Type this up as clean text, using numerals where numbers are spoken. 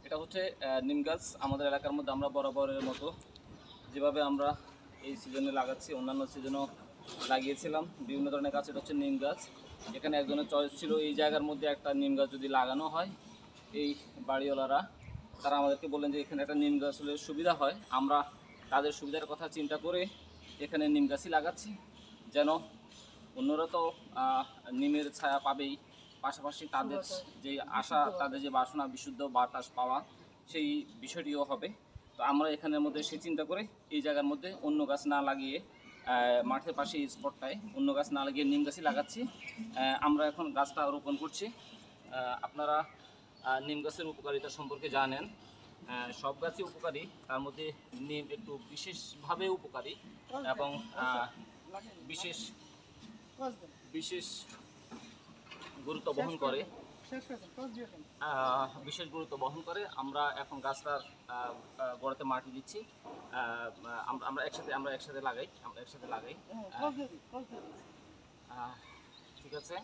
এটা হচ্ছে নিম গাছ। আমাদের এলাকার মধ্যে আমরা বরাবরের মতো যেভাবে আমরা এই সিজনে লাগাচ্ছি, অন্যান্য সিজনেও লাগিয়েছিলাম বিভিন্ন ধরনের গাছ। এটা হচ্ছে নিম গাছ। এখানে একজনের চয়েস ছিল এই জায়গার মধ্যে একটা নিম গাছ যদি লাগানো হয়। এই বাড়িওয়ালারা তারা আমাদেরকে বললেন যে এখানে একটা নিম গাছ হলে সুবিধা হয়। আমরা তাদের সুবিধার কথা চিন্তা করে এখানে নিম গাছই লাগাচ্ছি, যেন অন্যরা তো নিমের ছায়া পাবেই, পাশাপাশি তাদের যে আশা, তাদের যে বাসনা বিশুদ্ধ বাতাস পাওয়া, সেই বিষয়টিও হবে। তো আমরা এখানের মধ্যে সে চিন্তা করে এই জায়গার মধ্যে অন্য গাছ না লাগিয়ে মাঠের পাশে এই স্পটটায় অন্য গাছ না লাগিয়ে নিম গাছই লাগাচ্ছি। আমরা এখন গাছটা রোপণ করছি। আপনারা নিম গাছের উপকারিতা সম্পর্কে জানেন। সব গাছই উপকারী, তার মধ্যে নিম একটু বিশেষভাবে উপকারী এবং বিশেষ বিশেষ গুরুত্ব বহন করে। বিশেষ গুরুত্ব বহন করে। আমরা এখন গাছটার গোড়াতে মাটি দিচ্ছি। আমরা একসাথে লাগাই। ঠিক আছে।